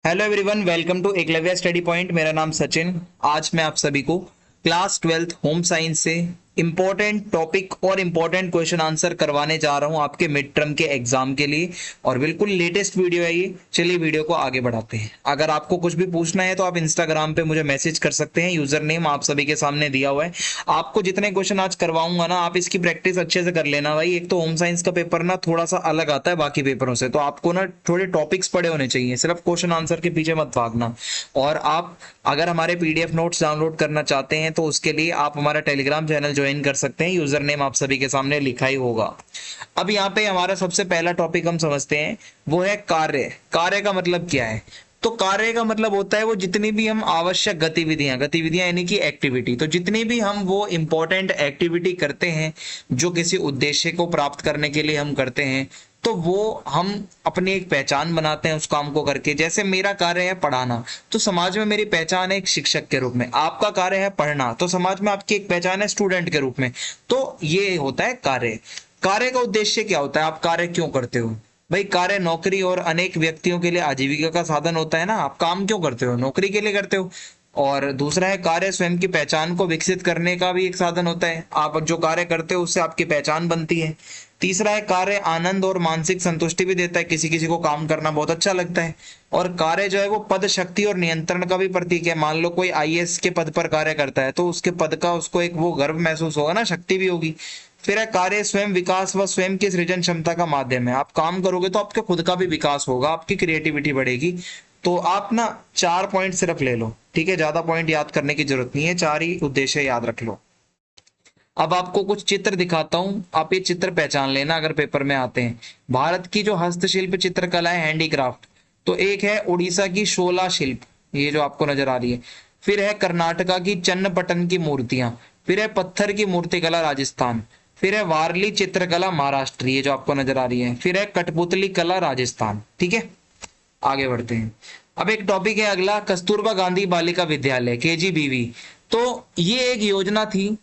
Hello everyone, welcome to Eklavya study point. मेरा नाम सचिन। आज मैं आप सभी को क्लास 12th होम साइंस से इंपॉर्टेंट टॉपिक और इंपॉर्टेंट क्वेश्चन आंसर करवाने जा रहा हूं आपके मिड टर्म के एग्जाम के लिए। और बिल्कुल लेटेस्ट वीडियो है ये। चलिए वीडियो को आगे बढ़ाते हैं। अगर आपको कुछ भी पूछना है तो आप इंस्टाग्राम पे मुझे मैसेज कर सकते हैं। यूजर नेम आप सभी के सामने दिया हुआ है। आपको जितने क्वेश्चन आज करवाऊंगा ना, आप इसकी प्रैक्टिस अच्छे से कर लेना भाई। एक तो होम साइंस का पेपर ना थोड़ा सा अलग आता है बाकी पेपरों से, तो आपको ना थोड़े टॉपिक्स पढ़े होने चाहिए, सिर्फ क्वेश्चन आंसर के पीछे मत भागना। और आप अगर हमारे पीडीएफ नोट्स डाउनलोड करना चाहते हैं तो उसके लिए आप हमारा टेलीग्राम चैनल ज्वाइन कर सकते हैं। यूजर नेम आप सभी के सामने लिखा ही होगा। अब यहाँ पे हमारा सबसे पहला टॉपिक हम समझते हैं, वो है कार्य। कार्य का मतलब क्या है? तो कार्य का मतलब होता है वो जितनी भी हम आवश्यक गतिविधियां गतिविधियां यानी कि एक्टिविटी, तो जितनी भी हम वो इंपॉर्टेंट एक्टिविटी करते हैं जो किसी उद्देश्य को प्राप्त करने के लिए हम करते हैं, तो वो हम अपनी एक पहचान बनाते हैं उस काम को करके। जैसे मेरा कार्य है पढ़ाना, तो समाज में मेरी पहचान है एक शिक्षक के रूप में। आपका कार्य है पढ़ना, तो समाज में आपकी एक पहचान है स्टूडेंट के रूप में। तो ये होता है कार्य। कार्य का उद्देश्य क्या होता है? आप कार्य क्यों करते हो? भाई कार्य नौकरी और अनेक व्यक्तियों के लिए आजीविका का साधन होता है ना। आप काम क्यों करते हो? नौकरी के लिए करते हो। और दूसरा है कार्य स्वयं की पहचान को विकसित करने का भी एक साधन होता है। आप जो कार्य करते हो उससे आपकी पहचान बनती है। तीसरा है कार्य आनंद और मानसिक संतुष्टि भी देता है। किसी किसी को काम करना बहुत अच्छा लगता है। और कार्य जो है वो पद, शक्ति और नियंत्रण का भी प्रतीक है। मान लो कोई आईएएस के पद पर कार्य करता है तो उसके पद का उसको एक वो गर्व महसूस होगा ना, शक्ति भी होगी। फिर है कार्य स्वयं विकास व स्वयं की सृजन क्षमता का माध्यम है। आप काम करोगे तो आपके खुद का भी विकास होगा, आपकी क्रिएटिविटी बढ़ेगी। तो आप ना 4 पॉइंट सिर्फ ले लो, ठीक है? ज्यादा पॉइंट याद करने की जरूरत नहीं है, 4 ही उद्देश्य याद रख लो। अब आपको कुछ चित्र दिखाता हूं, आप ये चित्र पहचान लेना अगर पेपर में आते हैं। भारत की जो हस्तशिल्प चित्रकला है, हैंडीक्राफ्ट, तो एक है उड़ीसा की शोला शिल्प, ये जो आपको नजर आ रही है। फिर है कर्नाटका की चन्नपटन की मूर्तियां। फिर है पत्थर की मूर्तिकला राजस्थान। फिर है वारली चित्रकला महाराष्ट्र, ये जो आपको नजर आ रही है। फिर है कठपुतली कला राजस्थान। ठीक है, आगे बढ़ते हैं। अब एक टॉपिक है अगला, कस्तूरबा गांधी बालिका विद्यालय, केजीबीवी। तो ये एक योजना थी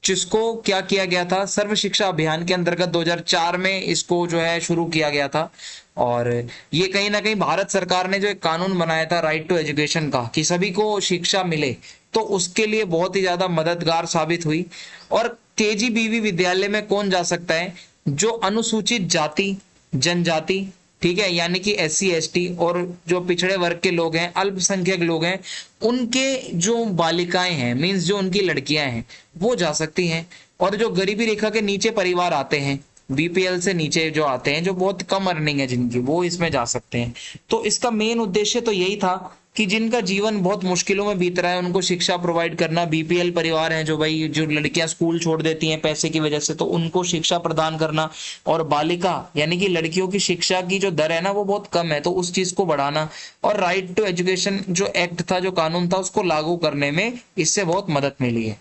जिसको क्या किया गया था, सर्व शिक्षा अभियान के अंतर्गत 2004 में इसको जो है शुरू किया गया था। और ये कहीं ना कहीं भारत सरकार ने जो एक कानून बनाया था राइट टू एजुकेशन का, कि सभी को शिक्षा मिले, तो उसके लिए बहुत ही ज्यादा मददगार साबित हुई। और केजीबीवी विद्यालय में कौन जा सकता है? जो अनुसूचित जाति, जनजाति, ठीक है, यानी कि एससी एसटी और जो पिछड़े वर्ग के लोग हैं, अल्पसंख्यक लोग हैं, उनके जो बालिकाएं हैं, मींस जो उनकी लड़कियां हैं, वो जा सकती हैं। और जो गरीबी रेखा के नीचे परिवार आते हैं, बीपीएल से नीचे जो आते हैं, जो बहुत कम अर्निंग है जिनकी, वो इसमें जा सकते हैं। तो इसका मेन उद्देश्य तो यही था कि जिनका जीवन बहुत मुश्किलों में बीत रहा है उनको शिक्षा प्रोवाइड करना। बीपीएल परिवार हैं जो, भाई जो लड़कियां स्कूल छोड़ देती हैं पैसे की वजह से, तो उनको शिक्षा प्रदान करना। और बालिका यानी कि लड़कियों की शिक्षा की जो दर है ना वो बहुत कम है, तो उस चीज को बढ़ाना। और राइट टू एजुकेशन जो एक्ट था, जो कानून था, उसको लागू करने में इससे बहुत मदद मिली है।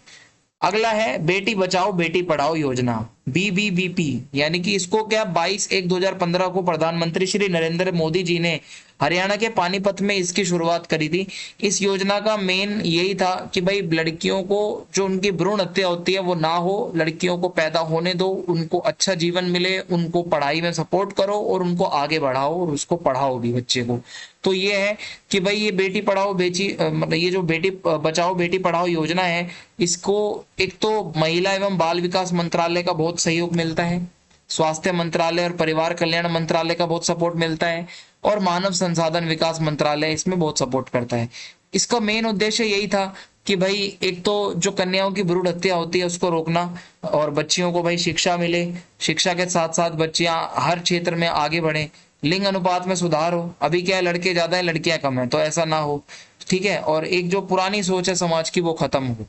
अगला है बेटी बचाओ बेटी पढ़ाओ योजना, बीबीबीपी, यानी कि इसको क्या 22/1/2015 को प्रधानमंत्री श्री नरेंद्र मोदी जी ने हरियाणा के पानीपत में इसकी शुरुआत करी थी। इस योजना का मेन यही था कि भाई लड़कियों को जो उनकी भ्रूण हत्या होती है वो ना हो, लड़कियों को पैदा होने दो, उनको अच्छा जीवन मिले, उनको पढ़ाई में सपोर्ट करो और उनको आगे बढ़ाओ और उसको पढ़ाओ भी बच्चे को। तो ये है कि भाई ये बेटी पढ़ाओ मतलब ये जो बेटी बचाओ बेटी पढ़ाओ योजना है, इसको एक तो महिला एवं बाल विकास मंत्रालय का बहुत सहयोग मिलता है, स्वास्थ्य मंत्रालय और परिवार कल्याण मंत्रालय का बहुत सपोर्ट मिलता है, और मानव संसाधन विकास मंत्रालय इसमें बहुत सपोर्ट करता है। इसका मेन उद्देश्य यही था कि भाई एक तो जो कन्याओं की भ्रूण हत्या होती है उसको रोकना, और बच्चियों को भाई शिक्षा मिले, शिक्षा के साथ साथ बच्चियां हर क्षेत्र में आगे बढ़े, लिंग अनुपात में सुधार हो। अभी क्या है, लड़के ज्यादा है लड़कियां कम है, तो ऐसा ना हो, ठीक है। और एक जो पुरानी सोच है समाज की वो खत्म हो।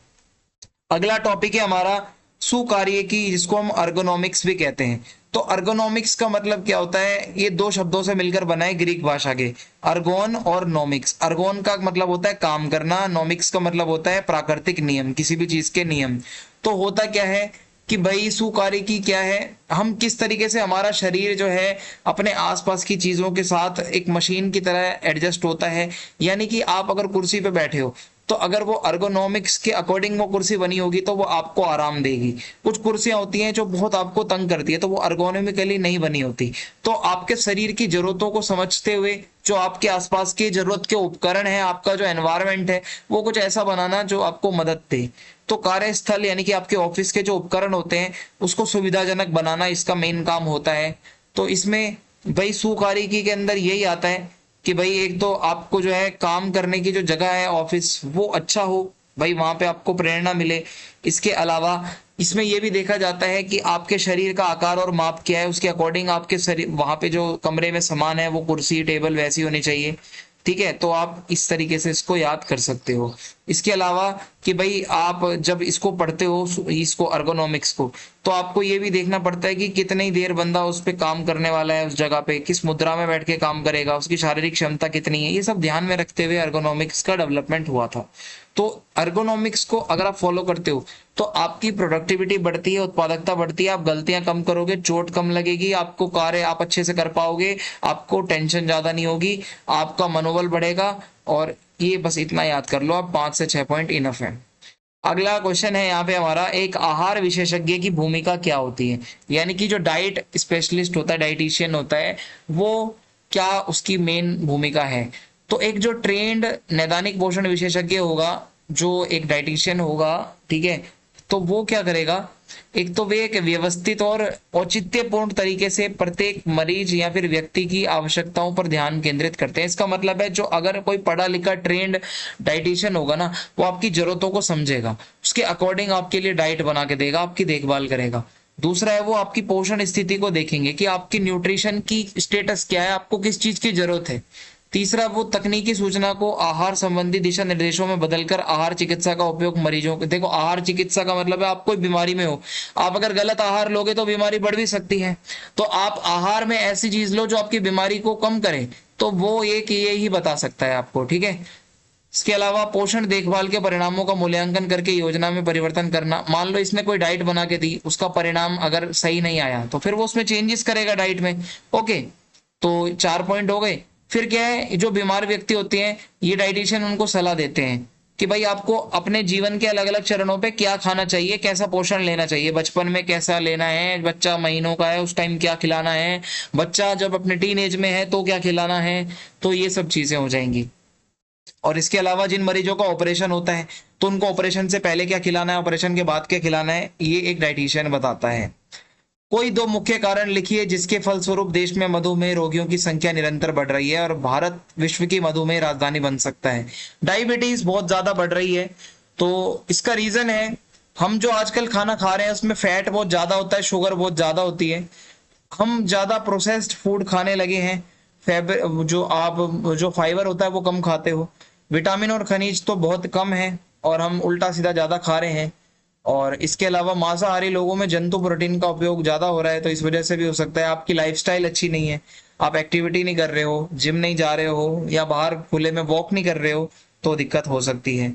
अगला टॉपिक है हमारा सुकार्य की, जिसको हम अर्गोनॉमिक्स भी कहते हैं। तो अर्गोनॉमिक्स का मतलब क्या होता है? ये दो शब्दों से मिलकर बना है ग्रीक भाषा के, अर्गोन और नॉमिक्स। अर्गोन का मतलब होता है काम करना, नॉमिक्स का मतलब होता है प्राकृतिक नियम, किसी भी चीज के नियम। तो होता क्या है कि भाई सुकार्य की क्या है, हम किस तरीके से हमारा शरीर जो है अपने आसपास की चीजों के साथ एक मशीन की तरह एडजस्ट होता है। यानी कि आप अगर कुर्सी पे बैठे हो, तो अगर वो अर्गोनॉमिक्स के अकॉर्डिंग वो कुर्सी बनी होगी तो वो आपको आराम देगी। कुछ कुर्सियां होती हैं जो बहुत आपको तंग करती है, तो वो अर्गोनॉमिकली नहीं बनी होती। तो आपके शरीर की जरूरतों को समझते हुए जो आपके आसपास के जरूरत के उपकरण है, आपका जो एनवायरनमेंट है वो कुछ ऐसा बनाना जो आपको मदद दे। तो कार्यस्थल यानी कि आपके ऑफिस के जो उपकरण होते हैं उसको सुविधाजनक बनाना इसका मेन काम होता है। तो इसमें भाई सुकार्यिकी के अंदर यही आता है कि भाई एक तो आपको जो है काम करने की जो जगह है ऑफिस वो अच्छा हो, भाई वहां पे आपको प्रेरणा मिले। इसके अलावा इसमें यह भी देखा जाता है कि आपके शरीर का आकार और माप क्या है, उसके अकॉर्डिंग आपके शरीर वहां पे जो कमरे में सामान है वो कुर्सी टेबल वैसी होनी चाहिए। ठीक है, तो आप इस तरीके से इसको याद कर सकते हो। इसके अलावा कि भाई आप जब इसको पढ़ते हो इसको अर्गोनॉमिक्स को, तो आपको ये भी देखना पड़ता है कि कितनी देर बंदा उस पे काम करने वाला है, उस जगह पे किस मुद्रा में बैठ के काम करेगा, उसकी शारीरिक क्षमता कितनी है, ये सब ध्यान में रखते हुए अर्गोनॉमिक्स का डेवलपमेंट हुआ था। तो अर्गोनॉमिक्स को अगर आप फॉलो करते हो तो आपकी प्रोडक्टिविटी बढ़ती है, उत्पादकता बढ़ती है, आप गलतियां कम करोगे, चोट कम लगेगी, आपको कार्य आप अच्छे से कर पाओगे, आपको टेंशन ज्यादा नहीं होगी, आपका मनोबल बढ़ेगा। और ये बस इतना याद कर लो आप, 5 से 6 पॉइंट इनफ है। अगला क्वेश्चन है यहाँ पे हमारा, एक आहार विशेषज्ञ की भूमिका क्या होती है, यानी कि जो डाइट स्पेशलिस्ट होता है, डाइटिशियन होता है, वो क्या उसकी मेन भूमिका है। तो एक जो ट्रेंड नैदानिक पोषण विशेषज्ञ होगा, जो एक डाइटिशियन होगा, ठीक है, तो वो क्या करेगा, एक तो वे एक व्यवस्थित और औचित्यपूर्ण तरीके से प्रत्येक मरीज या फिर व्यक्ति की आवश्यकताओं पर ध्यान केंद्रित करते हैं। इसका मतलब है जो अगर कोई पढ़ा लिखा ट्रेंड डाइटिशियन होगा ना, वो आपकी जरूरतों को समझेगा, उसके अकॉर्डिंग आपके लिए डाइट बना के देगा, आपकी देखभाल करेगा। दूसरा है वो आपकी पोषण स्थिति को देखेंगे कि आपकी न्यूट्रिशन की स्टेटस क्या है, आपको किस चीज की जरूरत है। तीसरा वो तकनीकी सूचना को आहार संबंधी दिशा निर्देशों में बदलकर आहार चिकित्सा का उपयोग मरीजों को, देखो आहार चिकित्सा का मतलब है आप कोई बीमारी में हो, आप अगर गलत आहार लोगे तो बीमारी बढ़ भी सकती है, तो आप आहार में ऐसी चीज लो जो आपकी बीमारी को कम करे, तो वो एक ये ही बता सकता है आपको। ठीक है, इसके अलावा पोषण देखभाल के परिणामों का मूल्यांकन करके योजना में परिवर्तन करना। मान लो इसने कोई डाइट बना के दी, उसका परिणाम अगर सही नहीं आया तो फिर वो उसमें चेंजेस करेगा डाइट में। ओके, तो 4 पॉइंट हो गए। फिर क्या है, जो बीमार व्यक्ति होते हैं ये डाइटिशियन उनको सलाह देते हैं कि भाई आपको अपने जीवन के अलग अलग चरणों पे क्या खाना चाहिए, कैसा पोषण लेना चाहिए, बचपन में कैसा लेना है, बच्चा महीनों का है उस टाइम क्या खिलाना है, बच्चा जब अपने टीन एज में है तो क्या खिलाना है, तो ये सब चीजें हो जाएंगी। और इसके अलावा जिन मरीजों का ऑपरेशन होता है तो उनको ऑपरेशन से पहले क्या खिलाना है, ऑपरेशन के बाद क्या खिलाना है, ये एक डाइटिशियन बताता है। कोई दो मुख्य कारण लिखिए जिसके फलस्वरूप देश में मधुमेह रोगियों की संख्या निरंतर बढ़ रही है और भारत विश्व की मधुमेह राजधानी बन सकता है। डायबिटीज बहुत ज्यादा बढ़ रही है, तो इसका रीजन है हम जो आजकल खाना खा रहे हैं उसमें फैट बहुत ज्यादा होता है, शुगर बहुत ज्यादा होती है, हम ज्यादा प्रोसेस्ड फूड खाने लगे हैं, जो फाइबर होता है वो कम खाते हो, विटामिन और खनिज तो बहुत कम है और हम उल्टा सीधा ज्यादा खा रहे हैं। और इसके अलावा मांसाहारी लोगों में जंतु प्रोटीन का उपयोग ज्यादा हो रहा है, तो इस वजह से भी हो सकता है। आपकी लाइफस्टाइल अच्छी नहीं है, आप एक्टिविटी नहीं कर रहे हो, जिम नहीं जा रहे हो या बाहर खुले में वॉक नहीं कर रहे हो, तो दिक्कत हो सकती है।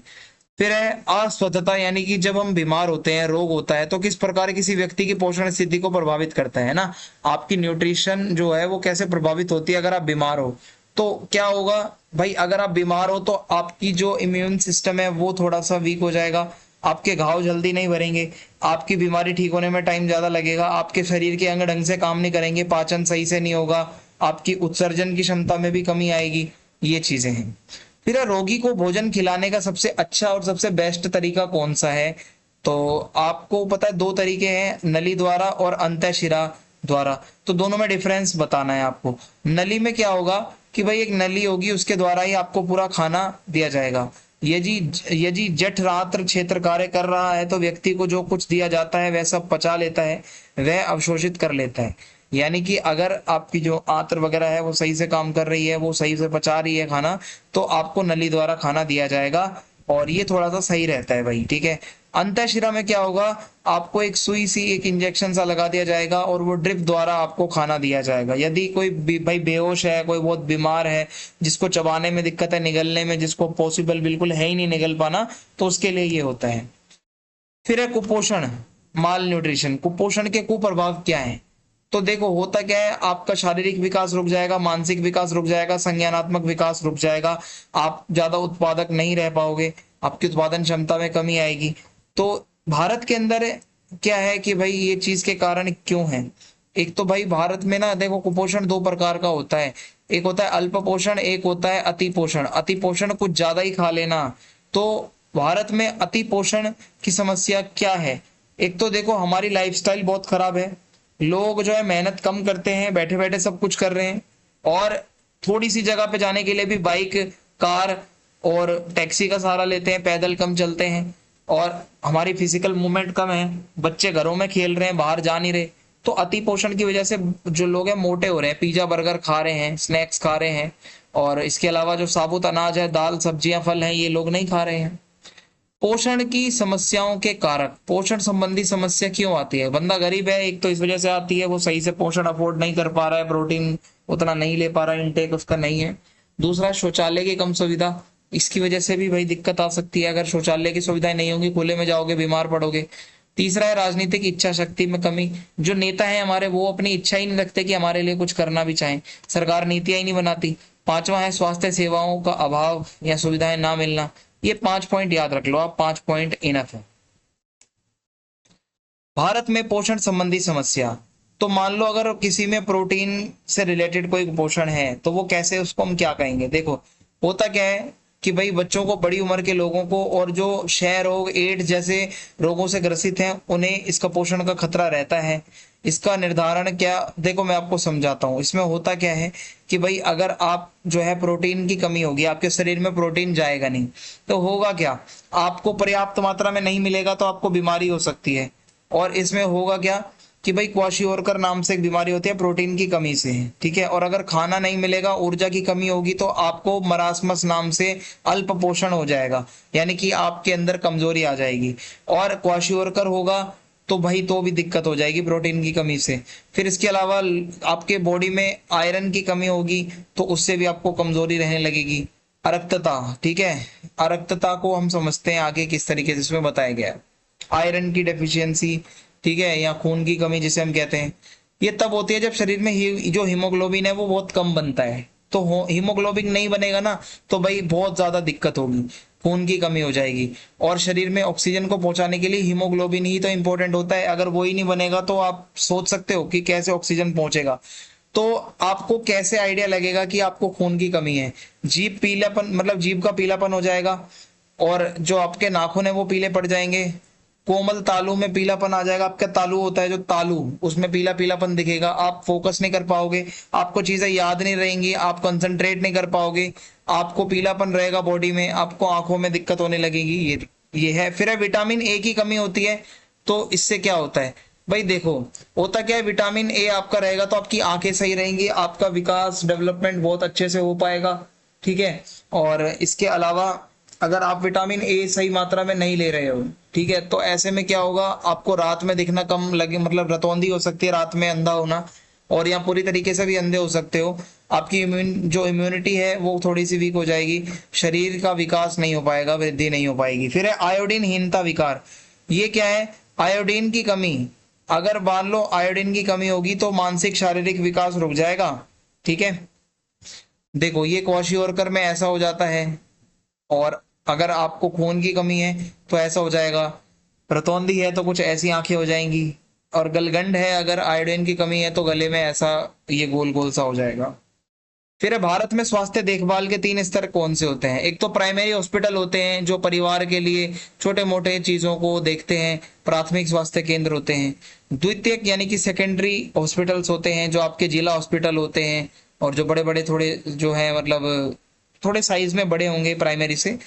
फिर है अस्वस्थता, यानी कि जब हम बीमार होते हैं, रोग होता है, तो किस प्रकार किसी व्यक्ति की पोषण स्थिति को प्रभावित करता है ना, आपकी न्यूट्रिशन जो है वो कैसे प्रभावित होती है अगर आप बीमार हो। तो क्या होगा भाई, अगर आप बीमार हो तो आपकी जो इम्यून सिस्टम है वो थोड़ा सा वीक हो जाएगा, आपके घाव जल्दी नहीं भरेंगे, आपकी बीमारी ठीक होने में टाइम ज्यादा लगेगा, आपके शरीर के अंग ढंग से काम नहीं करेंगे, पाचन सही से नहीं होगा, आपकी उत्सर्जन की क्षमता में भी कमी आएगी, ये चीजें हैं। फिर रोगी को भोजन खिलाने का सबसे अच्छा और सबसे बेस्ट तरीका कौन सा है, तो आपको पता है दो तरीके हैं, नली द्वारा और अंतःशिरा द्वारा। तो दोनों में डिफरेंस बताना है आपको। नली में क्या होगा कि भाई एक नली होगी, उसके द्वारा ही आपको पूरा खाना दिया जाएगा। यदि जठरांत्र क्षेत्र कार्य कर रहा है तो व्यक्ति को जो कुछ दिया जाता है वह सब पचा लेता है, वह अवशोषित कर लेता है। यानी कि अगर आपकी जो आंत्र वगैरह है वो सही से काम कर रही है, वो सही से पचा रही है खाना, तो आपको नली द्वारा खाना दिया जाएगा और ये थोड़ा सा सही रहता है भाई। ठीक है, अंतःशिरा में क्या होगा, आपको एक सुई सी एक इंजेक्शन सा लगा दिया जाएगा और वो ड्रिप द्वारा आपको खाना दिया जाएगा। यदि कोई भाई बेहोश है, कोई बहुत बीमार है, जिसको चबाने में दिक्कत है, निगलने में जिसको पॉसिबल बिल्कुल है ही नहीं निगल पाना, तो उसके लिए ये होता है। फिर है कुपोषण, माल न्यूट्रिशन। कुपोषण के कुप्रभाव क्या है, तो देखो होता क्या है, आपका शारीरिक विकास रुक जाएगा, मानसिक विकास रुक जाएगा, संज्ञानात्मक विकास रुक जाएगा, आप ज्यादा उत्पादक नहीं रह पाओगे, आपकी उत्पादन क्षमता में कमी आएगी। तो भारत के अंदर क्या है कि भाई ये चीज के कारण क्यों है, एक तो भाई भारत में ना देखो कुपोषण दो प्रकार का होता है। एक होता है अल्प पोषण, एक होता है अति पोषण। अति पोषण कुछ ज्यादा ही खा लेना। तो भारत में अति पोषण की समस्या क्या है? एक तो देखो हमारी लाइफस्टाइल बहुत खराब है, लोग जो है मेहनत कम करते हैं, बैठे बैठे सब कुछ कर रहे हैं, और थोड़ी सी जगह पे जाने के लिए भी बाइक, कार और टैक्सी का सहारा लेते हैं, पैदल कम चलते हैं, और हमारी फिजिकल मूवमेंट कम है, बच्चे घरों में खेल रहे हैं, बाहर जा नहीं रहे। तो अति पोषण की वजह से जो लोग हैं मोटे हो रहे हैं, पिज्जा बर्गर खा रहे हैं, स्नैक्स खा रहे हैं, और इसके अलावा जो साबुत अनाज है, दाल सब्जियां फल हैं, ये लोग नहीं खा रहे हैं। पोषण की समस्याओं के कारक, पोषण संबंधी समस्या क्यों आती है? बंदा गरीब है, एक तो इस वजह से आती है, वो सही से पोषण अफोर्ड नहीं कर पा रहा है, प्रोटीन उतना नहीं ले पा रहा है, इनटेक उसका नहीं है। दूसरा, शौचालय की कम सुविधा, इसकी वजह से भी भाई दिक्कत आ सकती है। अगर शौचालय की सुविधाएं नहीं होंगी, खुले में जाओगे बीमार पड़ोगे। तीसरा है राजनीतिक इच्छा शक्ति में कमी, जो नेता है हमारे वो अपनी इच्छा ही नहीं रखते कि हमारे लिए कुछ करना भी चाहें, सरकार नीतियां ही नहीं बनाती। पांचवा है स्वास्थ्य सेवाओं का अभाव या सुविधाएं ना मिलना। ये 5 पॉइंट याद रख लो आप, 5 पॉइंट इनफ है। भारत में पोषण संबंधी समस्या, तो मान लो अगर किसी में प्रोटीन से रिलेटेड कोई कुपोषण है तो वो कैसे, उसको हम क्या कहेंगे? देखो होता क्या है कि भाई बच्चों को, बड़ी उम्र के लोगों को, और जो क्षय रोग, एड्स जैसे रोगों से ग्रसित हैं, उन्हें इसका पोषण का खतरा रहता है। इसका निर्धारण क्या, देखो मैं आपको समझाता हूँ। इसमें होता क्या है कि भाई अगर आप जो है प्रोटीन की कमी होगी, आपके शरीर में प्रोटीन जाएगा नहीं, तो होगा क्या, आपको पर्याप्त मात्रा में नहीं मिलेगा तो आपको बीमारी हो सकती है। और इसमें होगा क्या कि भाई क्वाशियोरकर नाम से एक बीमारी होती है प्रोटीन की कमी से, ठीक है। और अगर खाना नहीं मिलेगा, ऊर्जा की कमी होगी, तो आपको मरासमस नाम से अल्प पोषण हो जाएगा, यानी कि आपके अंदर कमजोरी आ जाएगी। और क्वाशियोरकर होगा तो भाई तो भी दिक्कत हो जाएगी प्रोटीन की कमी से। फिर इसके अलावा आपके बॉडी में आयरन की कमी होगी, तो उससे भी आपको कमजोरी रहने लगेगी। अरक्तता, ठीक है, अरक्तता को हम समझते हैं आगे किस तरीके से इसमें बताया गया है। आयरन की डेफिशिएंसी, ठीक है, या खून की कमी जिसे हम कहते हैं, ये तब होती है जब शरीर में जो हीमोग्लोबिन है वो बहुत कम बनता है। तो हीमोग्लोबिन नहीं बनेगा ना, तो भाई बहुत ज्यादा दिक्कत होगी, खून की कमी हो जाएगी। और शरीर में ऑक्सीजन को पहुंचाने के लिए हीमोग्लोबिन ही तो इंपॉर्टेंट होता है, अगर वो ही नहीं बनेगा तो आप सोच सकते हो कि कैसे ऑक्सीजन पहुंचेगा। तो आपको कैसे आइडिया लगेगा कि आपको खून की कमी है? जीभ पीलापन, मतलब जीभ का पीलापन हो जाएगा, और जो आपके नाखून है वो पीले पड़ जाएंगे। कोमल तालु में पीलापन आ जाएगा, आपका तालु होता है जो तालु, उसमें पीला पीलापन दिखेगा। आप फोकस नहीं कर पाओगे, आपको चीजें याद नहीं रहेंगी, आप कंसंट्रेट नहीं कर पाओगे, आपको पीलापन रहेगा बॉडी में, आपको आंखों में दिक्कत होने लगेगी। ये है। फिर है विटामिन ए की कमी होती है, तो इससे क्या होता है भाई? देखो होता क्या है, विटामिन ए आपका रहेगा तो आपकी आंखें सही रहेंगी, आपका विकास, डेवलपमेंट बहुत अच्छे से हो पाएगा, ठीक है। और इसके अलावा अगर आप विटामिन ए सही मात्रा में नहीं ले रहे हो, ठीक है, तो ऐसे में क्या होगा, आपको रात में दिखना कम लगे, मतलब रतौंधी हो सकती है, रात में अंधा होना, और या पूरी तरीके से भी अंधे हो सकते हो। आपकी जो इम्यूनिटी है वो थोड़ी सी वीक हो जाएगी, शरीर का विकास नहीं हो पाएगा, वृद्धि नहीं हो पाएगी। फिर है आयोडीन हीनता विकार। ये क्या है? आयोडीन की कमी। अगर मान लो आयोडीन की कमी होगी तो मानसिक शारीरिक विकास रुक जाएगा, ठीक है। देखो ये क्वाशियोरकर में ऐसा हो जाता है। और अगर आपको खून की कमी है तो ऐसा हो जाएगा, रतौंधी है तो कुछ ऐसी आंखें हो जाएंगी, और गलगंड है अगर आयोडीन की कमी है तो गले में ऐसा ये गोल गोल सा हो जाएगा। फिर भारत में स्वास्थ्य देखभाल के 3 स्तर कौन से होते हैं? एक तो प्राइमरी हॉस्पिटल होते हैं जो परिवार के लिए छोटे मोटे चीजों को देखते हैं, प्राथमिक स्वास्थ्य केंद्र होते हैं। द्वितीयक यानी कि सेकेंडरी हॉस्पिटल्स होते हैं जो आपके जिला हॉस्पिटल होते हैं, और जो बड़े बड़े थोड़े जो है, मतलब थोड़े साइज में बड़े होंगे प्राइमरी से।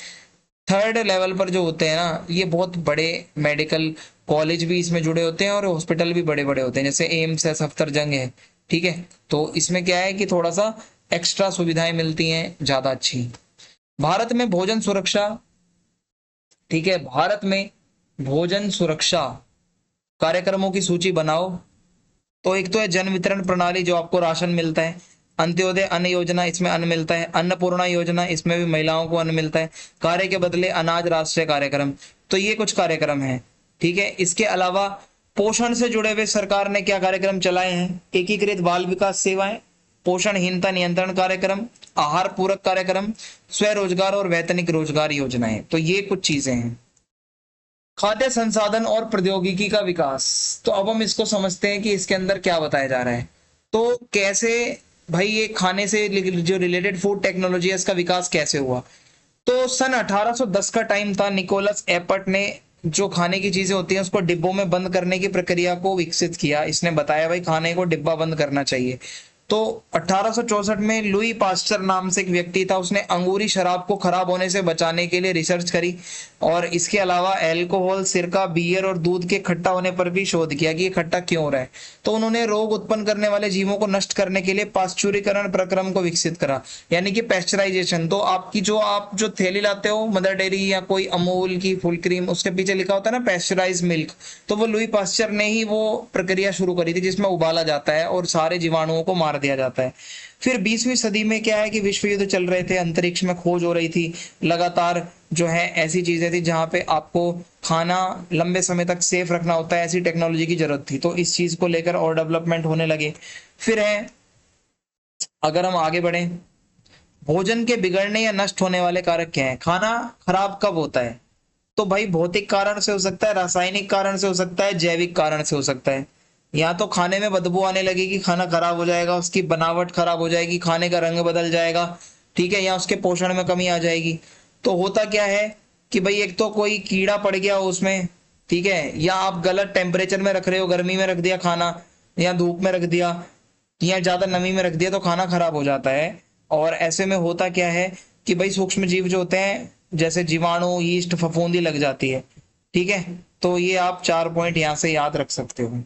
थर्ड लेवल पर जो होते हैं ना, ये बहुत बड़े मेडिकल कॉलेज भी इसमें जुड़े होते हैं, और हॉस्पिटल भी बड़े बड़े होते हैं, जैसे एम्स है, सफदरजंग है, ठीक है। तो इसमें क्या है कि थोड़ा सा एक्स्ट्रा सुविधाएं मिलती हैं, ज्यादा अच्छी। भारत में भोजन सुरक्षा, ठीक है, भारत में भोजन सुरक्षा कार्यक्रमों की सूची बनाओ। तो एक तो है जन वितरण प्रणाली, जो आपको राशन मिलता है। अंत्योदय अन्न योजना, इसमें अन्न मिलता है। अन्नपूर्णा योजना, इसमें भी महिलाओं को अन्न मिलता है। कार्य के बदले अनाज राष्ट्रीय कार्यक्रम, तो ये कुछ कार्यक्रम है, ठीक है। इसके अलावा पोषण से जुड़े हुए सरकार ने क्या कार्यक्रम चलाए हैं? एकीकृत बाल विकास सेवाएं, पोषणहीनता नियंत्रण कार्यक्रम, आहार पूरक कार्यक्रम, स्वरोजगार और वैतनिक रोजगार योजनाएं, तो ये कुछ चीजें हैं। खाद्य संसाधन और प्रौद्योगिकी का विकास, तो अब हम इसको समझते हैं कि इसके अंदर क्या बताया जा रहा है। तो कैसे भाई ये खाने से जो रिलेटेड फूड टेक्नोलॉजी है इसका विकास कैसे हुआ। तो सन 1810 का टाइम था। निकोलस एपर्ट ने जो खाने की चीजें होती हैं उसको डिब्बों में बंद करने की प्रक्रिया को विकसित किया। इसने बताया भाई खाने को डिब्बा बंद करना चाहिए। तो 1864 में लुई पास्चर नाम से एक व्यक्ति था, उसने अंगूरी शराब को खराब होने से बचाने के लिए रिसर्च करी और इसके अलावा अल्कोहल, सिरका, बियर और दूध के खट्टा होने पर भी शोध किया कि ये खट्टा क्यों हो रहा है। तो उन्होंने रोग उत्पन्न करने वाले जीवों को नष्ट करने के लिए पाश्चुरीकरण प्रक्रम को विकसित करा, यानी कि पेस्चराइजेशन। तो आपकी आप जो थैली लाते हो मदर डेयरी या कोई अमूल की फुल क्रीम, उसके पीछे लिखा होता है ना पेस्चराइज मिल्क, तो वो लुई पास्चर ने ही वो प्रक्रिया शुरू करी थी जिसमें उबाला जाता है और सारे जीवाणुओं को मार दिया जाता है। फिर 20वीं सदी में क्या है कि विश्व युद्ध चल रहे थे, अंतरिक्ष में खोज हो रही थी, लगातार जो है ऐसी चीजें थी जहां पे आपको खाना लंबे समय तक सेफ रखना होता है, ऐसी टेक्नोलॉजी की जरूरत थी। तो इस चीज को लेकर और डेवलपमेंट होने लगे। फिर है, अगर हम आगे बढ़े, भोजन के बिगड़ने या नष्ट होने वाले कारक क्या है। खाना खराब कब होता है, तो भाई भौतिक कारण से हो सकता है, रासायनिक कारण से हो सकता है, जैविक कारण से हो सकता है। या तो खाने में बदबू आने लगेगी, खाना खराब हो जाएगा, उसकी बनावट खराब हो जाएगी, खाने का रंग बदल जाएगा, ठीक है, या उसके पोषण में कमी आ जाएगी। तो होता क्या है कि भाई एक तो कोई कीड़ा पड़ गया हो उसमें, ठीक है, या आप गलत टेम्परेचर में रख रहे हो, गर्मी में रख दिया खाना या धूप में रख दिया या ज्यादा नमी में रख दिया तो खाना खराब हो जाता है। और ऐसे में होता क्या है कि भाई सूक्ष्म जीव जो होते हैं जैसे जीवाणु, यीस्ट, फफूंदी लग जाती है, ठीक है। तो ये आप 4 पॉइंट यहाँ से याद रख सकते हो।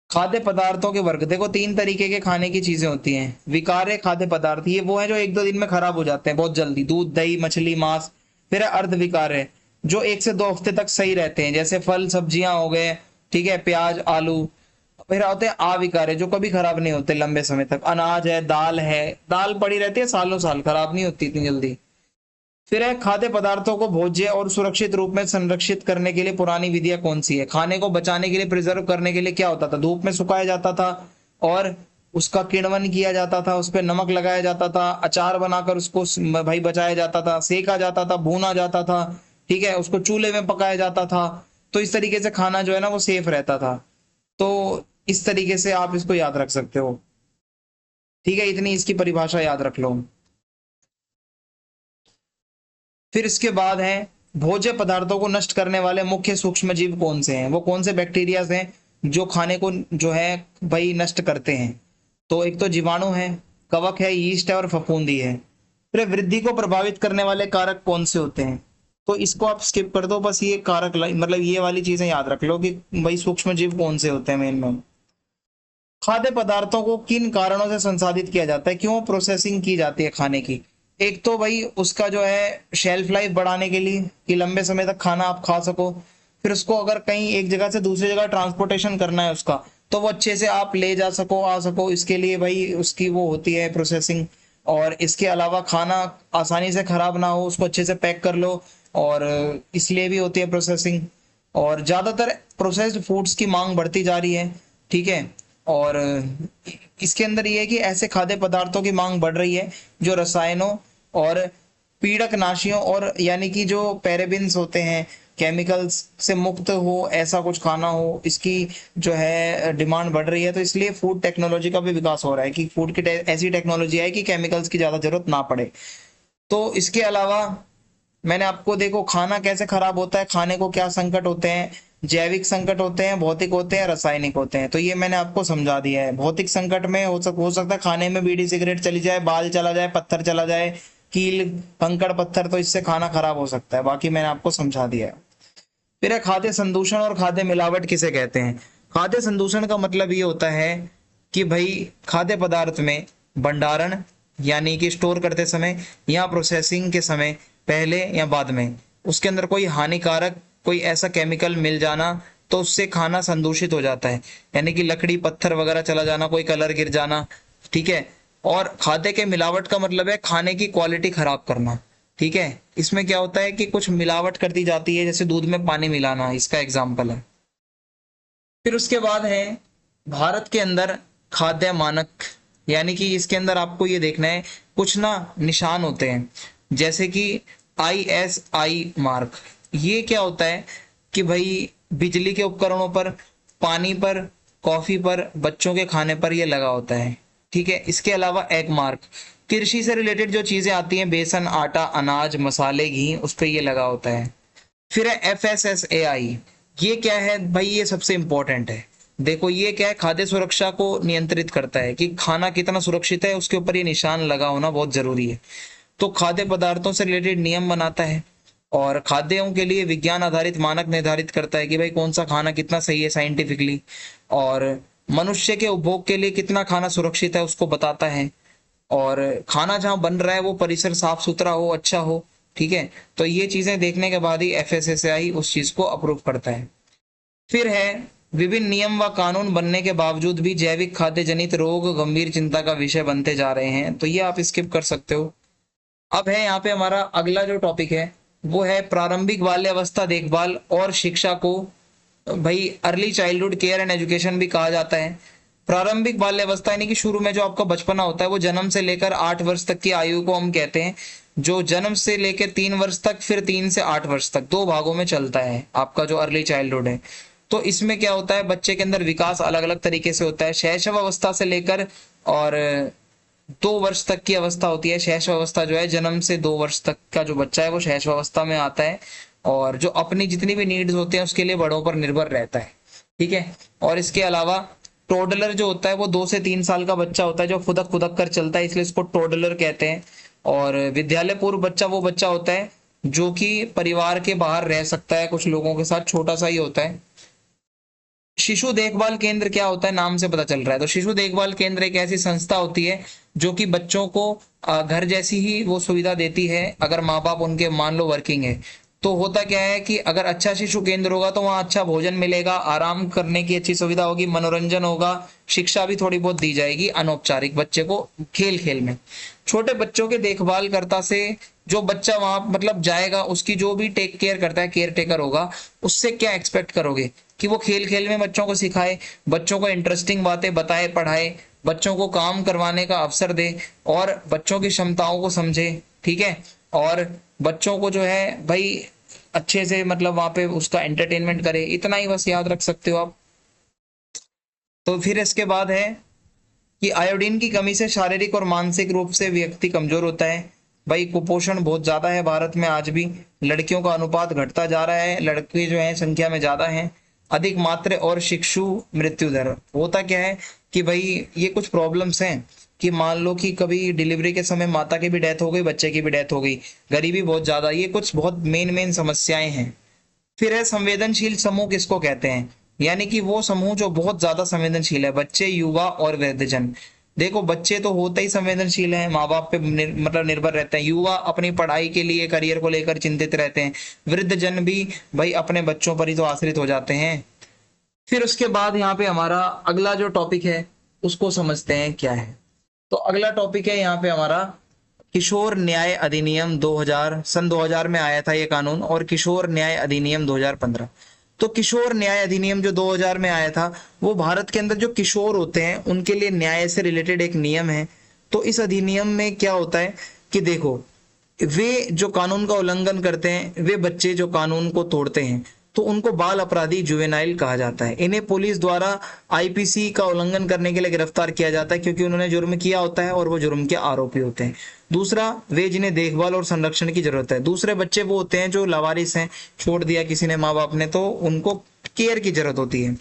खाद्य पदार्थों के वर्ग, देखो 3 तरीके के खाने की चीजें होती हैं। विकार्य खाद्य पदार्थ, ये वो है जो 1-2 दिन में खराब हो जाते हैं बहुत जल्दी, दूध, दही, मछली, मांस। फिर है अर्ध विकार्य, जो 1 से 2 हफ्ते तक सही रहते हैं, जैसे फल सब्जियां हो गए, ठीक है, प्याज, आलू। फिर होते हैं अविकार्य, जो कभी खराब नहीं होते लंबे समय तक, अनाज है, दाल पड़ी रहती है सालों साल, खराब नहीं होती इतनी जल्दी। फिर है खाद्य पदार्थों को भोज्य और सुरक्षित रूप में संरक्षित करने के लिए पुरानी विधियां कौन सी है। खाने को बचाने के लिए, प्रिजर्व करने के लिए क्या होता था, धूप में सुखाया जाता था और उसका किण्वन किया जाता था, उस पर नमक लगाया जाता था, अचार बनाकर उसको भाई बचाया जाता था, सेका जाता था, भूना जाता था, ठीक है, उसको चूल्हे में पकाया जाता था। तो इस तरीके से खाना जो है ना वो सेफ रहता था। तो इस तरीके से आप इसको याद रख सकते हो, ठीक है, इतनी इसकी परिभाषा याद रख लो। फिर इसके बाद है भोज्य पदार्थों को नष्ट करने वाले मुख्य सूक्ष्म जीव कौन से हैं, वो कौन से बैक्टीरियाज हैं जो खाने को जो है भाई नष्ट करते हैं। तो एक तो जीवाणु है, कवक है, यीस्ट है और फफूंदी है। फिर वृद्धि को प्रभावित करने वाले कारक कौन से होते हैं, तो इसको आप स्किप कर दो, बस ये कारक मतलब ये वाली चीजें याद रख लो कि भाई सूक्ष्म जीव कौन से होते हैं मेन में। खाद्य पदार्थों को किन कारणों से संसाधित किया जाता है, क्यों प्रोसेसिंग की जाती है खाने की। एक तो भाई उसका जो है शेल्फ लाइफ बढ़ाने के लिए कि लंबे समय तक खाना आप खा सको। फिर उसको अगर कहीं एक जगह से दूसरी जगह ट्रांसपोर्टेशन करना है उसका, तो वो अच्छे से आप ले जा सको, आ सको, इसके लिए भाई उसकी वो होती है प्रोसेसिंग। और इसके अलावा खाना आसानी से खराब ना हो, उसको अच्छे से पैक कर लो, और इसलिए भी होती है प्रोसेसिंग। और ज्यादातर प्रोसेस्ड फूड्स की मांग बढ़ती जा रही है, ठीक है। और इसके अंदर ये है कि ऐसे खाद्य पदार्थों की मांग बढ़ रही है जो रसायनों और पीड़कनाशियों और यानी कि जो पैराबिन्स होते हैं, केमिकल्स से मुक्त हो, ऐसा कुछ खाना हो, इसकी जो है डिमांड बढ़ रही है। तो इसलिए फूड टेक्नोलॉजी का भी विकास हो रहा है कि फूड की ऐसी टेक्नोलॉजी है कि केमिकल्स की ज्यादा जरूरत ना पड़े। तो इसके अलावा मैंने आपको, देखो खाना कैसे खराब होता है, खाने को क्या संकट होते हैं, जैविक संकट होते हैं, भौतिक होते हैं, रासायनिक होते हैं। तो ये मैंने आपको समझा दिया है। भौतिक संकट में हो सकता है खाने में बीड़ी सिगरेट चली जाए, बाल चला जाए, पत्थर चला जाए, कील कंकड़ पत्थर, तो इससे खाना खराब हो सकता है, बाकी मैंने आपको समझा दिया है। फिर है खाद्य संदूषण और खाद्य मिलावट किसे कहते हैं। खाद्य संदूषण का मतलब ये होता है कि भाई खाद्य पदार्थ में भंडारण यानी कि स्टोर करते समय या प्रोसेसिंग के समय, पहले या बाद में, उसके अंदर कोई हानिकारक कोई ऐसा केमिकल मिल जाना, तो उससे खाना संदूषित हो जाता है, यानी कि लकड़ी पत्थर वगैरह चला जाना, कोई कलर गिर जाना, ठीक है। और खाद्य के मिलावट का मतलब है खाने की क्वालिटी खराब करना, ठीक है। इसमें क्या होता है कि कुछ मिलावट कर दी जाती है, जैसे दूध में पानी मिलाना, इसका एग्जाम्पल है। फिर उसके बाद है भारत के अंदर खाद्य मानक, यानी कि इसके अंदर आपको ये देखना है कुछ ना निशान होते हैं, जैसे कि ISI मार्क। ये क्या होता है कि भाई बिजली के उपकरणों पर, पानी पर, कॉफी पर, बच्चों के खाने पर ये लगा होता है, ठीक है। इसके अलावा एग मार्क, कृषि से रिलेटेड जो चीजें आती हैं, बेसन, आटा, अनाज, मसाले, घी, उस पर ये लगा होता है। फिर है FSSAI, ये क्या है भाई, ये सबसे इंपॉर्टेंट है। देखो ये क्या है, खाद्य सुरक्षा को नियंत्रित करता है कि खाना कितना सुरक्षित है, उसके ऊपर ये निशान लगा होना बहुत जरूरी है। तो खाद्य पदार्थों से रिलेटेड नियम बनाता है और खाद्यों के लिए विज्ञान आधारित मानक निर्धारित करता है कि भाई कौन सा खाना कितना सही है साइंटिफिकली, और मनुष्य के उपभोग के लिए कितना खाना सुरक्षित है उसको बताता है। और खाना जहाँ बन रहा है वो परिसर साफ सुथरा हो, अच्छा हो, ठीक है। तो ये चीजें देखने के बाद ही FSSAI उस चीज को अप्रूव करता है। फिर है विभिन्न नियम व कानून बनने के बावजूद भी जैविक खाद्य जनित रोग गंभीर चिंता का विषय बनते जा रहे हैं, तो ये आप स्किप कर सकते हो। अब है यहाँ पे हमारा अगला जो टॉपिक है वो है प्रारंभिक बाल्यावस्था देखभाल और शिक्षा को भाई early childhood care and education भी कहा जाता है। प्रारंभिक बाल्यावस्था यानी कि शुरू में जो आपका बचपना होता है, वो जन्म से लेकर 8 वर्ष तक की आयु को हम कहते हैं। जो जन्म से लेकर 3 वर्ष तक, फिर 3 से 8 वर्ष तक, 2 भागों में चलता है आपका जो अर्ली चाइल्डहुड है। तो इसमें क्या होता है, बच्चे के अंदर विकास अलग अलग तरीके से होता है। शैशव अवस्था से लेकर और 2 वर्ष तक की अवस्था होती है। शैशव अवस्था जो है, जन्म से 2 वर्ष तक का जो बच्चा है वो शैशव अवस्था में आता है, और जो अपनी जितनी भी नीड्स होते हैं उसके लिए बड़ों पर निर्भर रहता है, ठीक है। और इसके अलावा टोडलर जो होता है वो 2 से 3 साल का बच्चा होता है जो खुदक खुदक कर चलता है, इसलिए इसको टोडलर कहते हैं। और विद्यालय पूर्व बच्चा वो बच्चा होता है जो कि परिवार के बाहर रह सकता है, कुछ लोगों के साथ, छोटा सा ही होता है। शिशु देखभाल केंद्र क्या होता है, नाम से पता चल रहा है। तो शिशु देखभाल केंद्र एक ऐसी संस्था होती है जो कि बच्चों को घर जैसी ही वो सुविधा देती है अगर माँ बाप उनके मान लो वर्किंग है। तो होता क्या है कि अगर अच्छा शिशु केंद्र होगा तो वहाँ अच्छा भोजन मिलेगा, आराम करने की अच्छी सुविधा होगी, मनोरंजन होगा, शिक्षा भी थोड़ी बहुत दी जाएगी अनौपचारिक बच्चे को खेल खेल में। छोटे बच्चों के देखभाल करता से जो बच्चा वहां मतलब जाएगा, उसकी जो भी टेक केयर करता है, केयर टेकर होगा, उससे क्या एक्सपेक्ट करोगे कि वो खेल खेल में बच्चों को सिखाए, बच्चों को इंटरेस्टिंग बातें बताए, पढ़ाए, बच्चों को काम करवाने का अवसर दे और बच्चों की क्षमताओं को समझे, ठीक है। और बच्चों को जो है भाई अच्छे से मतलब वहां पे उसका एंटरटेनमेंट करे, इतना ही बस याद रख सकते हो आप। तो फिर इसके बाद है कि आयोडीन की कमी से शारीरिक और मानसिक रूप से व्यक्ति कमजोर होता है। भाई कुपोषण बहुत ज्यादा है भारत में आज भी, लड़कियों का अनुपात घटता जा रहा है, लड़के जो है संख्या में ज्यादा हैं। अधिक मात्र और शिशु मृत्यु दर, होता क्या है कि भाई ये कुछ प्रॉब्लम्स हैं कि मान लो कि कभी डिलीवरी के समय माता की भी डेथ हो गई, बच्चे की भी डेथ हो गई, गरीबी बहुत ज्यादा, ये कुछ बहुत मेन समस्याएं हैं। फिर है संवेदनशील समूह किसको कहते हैं, यानी कि वो समूह जो बहुत ज्यादा संवेदनशील है, बच्चे, युवा और वृद्धजन। देखो बच्चे तो होते ही संवेदनशील हैं, माँ बाप पे मतलब निर्भर रहते हैं। युवा अपनी पढ़ाई के लिए, करियर को लेकर चिंतित रहते हैं। वृद्धजन भी भाई अपने बच्चों पर ही तो आश्रित हो जाते हैं। फिर उसके बाद यहाँ पे हमारा अगला जो टॉपिक है उसको समझते हैं क्या है। तो अगला टॉपिक है यहाँ पे हमारा किशोर न्याय अधिनियम 2000, सन 2000 में आया था ये कानून, और किशोर न्याय अधिनियम 2015। तो किशोर न्याय अधिनियम जो 2000 में आया था, वो भारत के अंदर जो किशोर होते हैं उनके लिए न्याय से रिलेटेड एक नियम है। तो इस अधिनियम में क्या होता है कि देखो, वे जो कानून का उल्लंघन करते हैं, वे बच्चे जो कानून को तोड़ते हैं, तो उनको बाल अपराधी, जुवेनाइल कहा जाता है। इन्हें पुलिस द्वारा IPC का उल्लंघन करने के लिए गिरफ्तार किया जाता है क्योंकि उन्होंने जुर्म किया होता है और वो जुर्म के आरोपी होते हैं। दूसरा, वे जिन्हें देखभाल और संरक्षण की जरूरत है। दूसरे बच्चे वो होते हैं जो लावारिस हैं, छोड़ दिया किसी ने माँ बाप ने, तो उनको केयर की जरूरत होती है।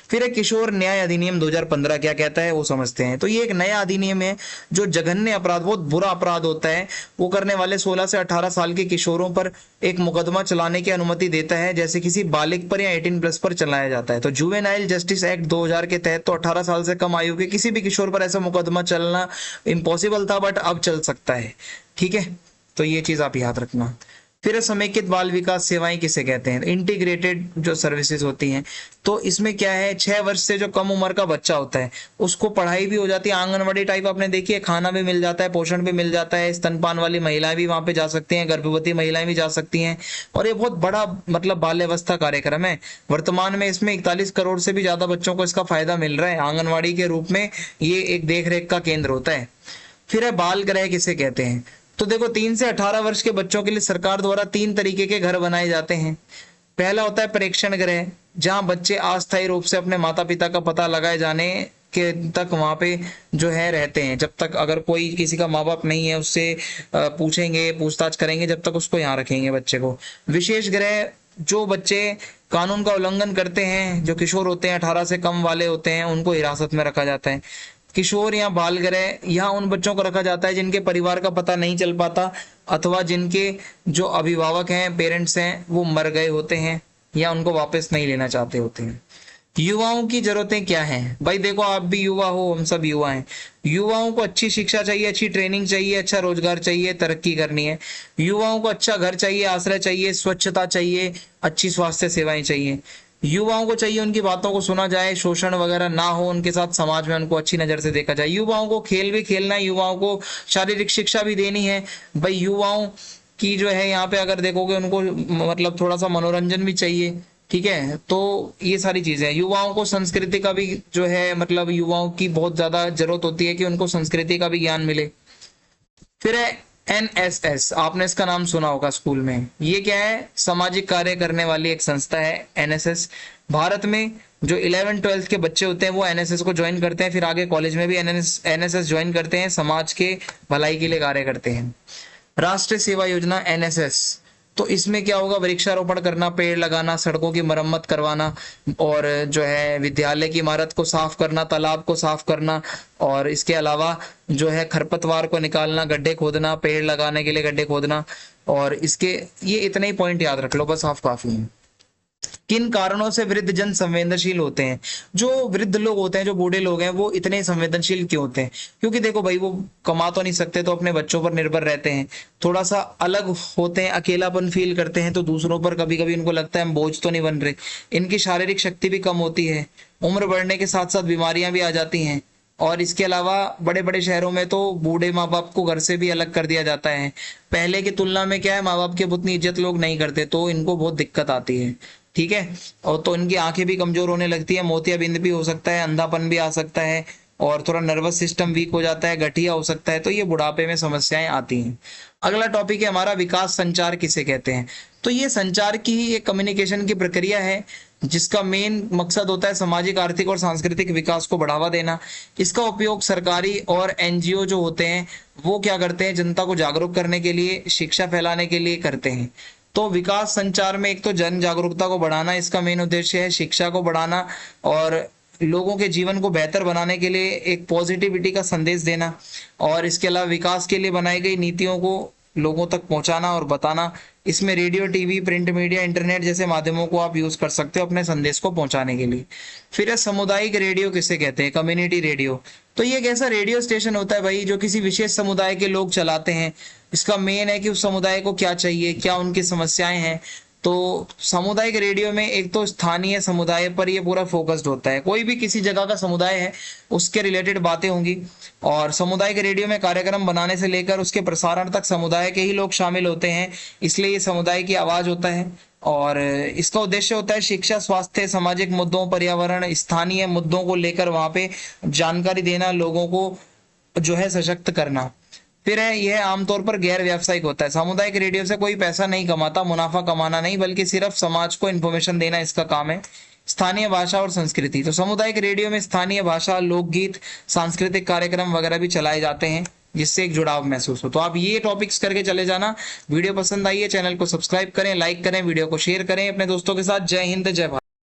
फिर एक किशोर न्याय अधिनियम 2015 क्या कहता है वो समझते हैं। तो ये एक नया अधिनियम है जो जघन्य अपराध, बहुत बुरा अपराध होता है, वो करने वाले 16 से 18 साल के किशोरों पर एक मुकदमा चलाने की अनुमति देता है, जैसे किसी बालिग पर या 18+ पर चलाया जाता है। तो जुवेनाइल जस्टिस एक्ट 2000 के तहत तो 18 साल से कम आयु के किसी भी किशोर पर ऐसा मुकदमा चलना इम्पॉसिबल था, बट अब चल सकता है, ठीक है। तो ये चीज आप याद रखना। फिर समेकित बाल विकास सेवाएं किसे कहते हैं, इंटीग्रेटेड जो सर्विसेज होती हैं। तो इसमें क्या है, 6 वर्ष से जो कम उम्र का बच्चा होता है उसको पढ़ाई भी हो जाती है, आंगनवाड़ी टाइप आपने देखी है, खाना भी मिल जाता है, पोषण भी मिल जाता है, स्तनपान वाली महिलाएं भी वहां पे जा सकती हैं, गर्भवती महिलाएं भी जा सकती हैं। और ये बहुत बड़ा मतलब बाल्यावस्था कार्यक्रम है। वर्तमान में इसमें 41 करोड़ से भी ज्यादा बच्चों को इसका फायदा मिल रहा है। आंगनवाड़ी के रूप में ये एक देख रेख का केंद्र होता है। फिर है बाल गृह किसे कहते हैं। तो देखो 3 से 18 वर्ष के बच्चों के लिए सरकार द्वारा 3 तरीके के घर बनाए जाते हैं। पहला होता है प्रेक्षण गृह, जहां बच्चे अस्थायी रूप से अपने माता पिता का पता लगाए जाने के तक वहाँ पे जो है रहते हैं। जब तक अगर कोई किसी का माँ बाप नहीं है उससे पूछेंगे, पूछताछ करेंगे, जब तक उसको यहाँ रखेंगे बच्चे को। विशेष गृह, जो बच्चे कानून का उल्लंघन करते हैं, जो किशोर होते हैं 18 से कम वाले होते हैं, उनको हिरासत में रखा जाता है। किशोर या बाल गृह, यहाँ उन बच्चों को रखा जाता है जिनके परिवार का पता नहीं चल पाता अथवा जिनके जो अभिभावक हैं, पेरेंट्स हैं, वो मर गए होते हैं या उनको वापस नहीं लेना चाहते होते हैं। युवाओं की जरूरतें क्या हैं? भाई देखो, आप भी युवा हो, हम सब युवा हैं। युवाओं को अच्छी शिक्षा चाहिए, अच्छी ट्रेनिंग चाहिए, अच्छा रोजगार चाहिए, तरक्की करनी है। युवाओं को अच्छा घर चाहिए, आश्रय चाहिए, स्वच्छता चाहिए, अच्छी स्वास्थ्य सेवाएं चाहिए। युवाओं को चाहिए उनकी बातों को सुना जाए, शोषण वगैरह ना हो उनके साथ, समाज में उनको अच्छी नजर से देखा जाए। युवाओं को खेल भी खेलना है, युवाओं को शारीरिक शिक्षा भी देनी है। भाई युवाओं की जो है यहाँ पे अगर देखोगे, उनको मतलब थोड़ा सा मनोरंजन भी चाहिए, ठीक है। तो ये सारी चीजें, युवाओं को संस्कृति का भी जो है मतलब युवाओं की बहुत ज्यादा जरूरत होती है कि उनको संस्कृति का भी ज्ञान मिले। फिर है एनएसएस, आपने इसका नाम सुना होगा स्कूल में। ये क्या है? सामाजिक कार्य करने वाली एक संस्था है एनएसएस। भारत में जो 11-12 के बच्चे होते हैं वो एनएसएस को ज्वाइन करते हैं, फिर आगे कॉलेज में भी एनएसएस ज्वाइन करते हैं, समाज के भलाई के लिए कार्य करते हैं। राष्ट्रीय सेवा योजना एनएसएस, तो इसमें क्या होगा? वृक्षारोपण करना, पेड़ लगाना, सड़कों की मरम्मत करवाना, और जो है विद्यालय की इमारत को साफ करना, तालाब को साफ करना, और इसके अलावा जो है खरपतवार को निकालना, गड्ढे खोदना, पेड़ लगाने के लिए गड्ढे खोदना। और इसके ये इतने ही पॉइंट याद रख लो बस, आप काफी हैं। किन कारणों से वृद्ध जन संवेदनशील होते हैं? जो वृद्ध लोग होते हैं, जो बूढ़े लोग हैं, वो इतने संवेदनशील क्यों होते हैं? क्योंकि देखो भाई, वो कमा तो नहीं सकते, तो अपने बच्चों पर निर्भर रहते हैं, थोड़ा सा अलग होते हैं, अकेलापन फील करते हैं, तो दूसरों पर कभी कभी उनको लगता है हम बोझ तो नहीं बन रहे। इनकी शारीरिक शक्ति भी कम होती है, उम्र बढ़ने के साथ साथ बीमारियां भी आ जाती हैं। और इसके अलावा बड़े बड़े शहरों में तो बूढ़े माँ बाप को घर से भी अलग कर दिया जाता है। पहले की तुलना में क्या है, माँ बाप की उतनी इज्जत लोग नहीं करते, तो इनको बहुत दिक्कत आती है, ठीक है। और तो इनकी आंखें भी कमजोर होने लगती है, मोतियाबिंद भी हो सकता है, अंधापन भी आ सकता है, और थोड़ा नर्वस सिस्टम वीक हो जाता है, गठिया हो सकता है। तो ये बुढ़ापे में समस्याएं आती हैं। अगला टॉपिक है हमारा, विकास संचार किसे कहते हैं? तो ये संचार की ही एक कम्युनिकेशन की प्रक्रिया है जिसका मेन मकसद होता है सामाजिक, आर्थिक और सांस्कृतिक विकास को बढ़ावा देना। इसका उपयोग सरकारी और एनजीओ जो होते हैं वो क्या करते हैं? जनता को जागरूक करने के लिए, शिक्षा फैलाने के लिए करते हैं। तो विकास संचार में एक तो जन जागरूकता को बढ़ाना इसका मेन उद्देश्य है, शिक्षा को बढ़ाना और लोगों के जीवन को बेहतर बनाने के लिए एक पॉजिटिविटी का संदेश देना, और इसके अलावा विकास के लिए बनाई गई नीतियों को लोगों तक पहुंचाना और बताना। इसमें radio, TV, print media, internet जैसे माध्यमों को आप यूज कर सकते हो अपने संदेश को पहुंचाने के लिए। फिर है सामुदायिक रेडियो किसे कहते हैं? Community radio. तो ये एक ऐसा रेडियो स्टेशन होता है भाई जो किसी विशेष समुदाय के लोग चलाते हैं। इसका मेन है कि उस समुदाय को क्या चाहिए, क्या उनकी समस्याएं हैं। तो सामुदायिक रेडियो में एक तो स्थानीय समुदाय पर ये पूरा फोकस्ड होता है, कोई भी किसी जगह का समुदाय है उसके रिलेटेड बातें होंगी। और सामुदायिक रेडियो में कार्यक्रम बनाने से लेकर उसके प्रसारण तक समुदाय के ही लोग शामिल होते हैं, इसलिए ये समुदाय की आवाज होता है। और इसका उद्देश्य होता है शिक्षा, स्वास्थ्य, सामाजिक मुद्दों, पर्यावरण, स्थानीय मुद्दों को लेकर वहां पे जानकारी देना, लोगों को जो है सशक्त करना। फिर है यह आमतौर पर गैर व्यावसायिक होता है। सामुदायिक रेडियो से कोई पैसा नहीं कमाता, मुनाफा कमाना नहीं, बल्कि सिर्फ समाज को इन्फॉर्मेशन देना इसका काम है। स्थानीय भाषा और संस्कृति, तो सामुदायिक रेडियो में स्थानीय भाषा, लोकगीत, सांस्कृतिक कार्यक्रम वगैरह भी चलाए जाते हैं जिससे एक जुड़ाव महसूस हो। तो आप ये टॉपिक्स करके चले जाना। वीडियो पसंद आई है, चैनल को सब्सक्राइब करें, लाइक करें, वीडियो को शेयर करें अपने दोस्तों के साथ। जय हिंद, जय भारत।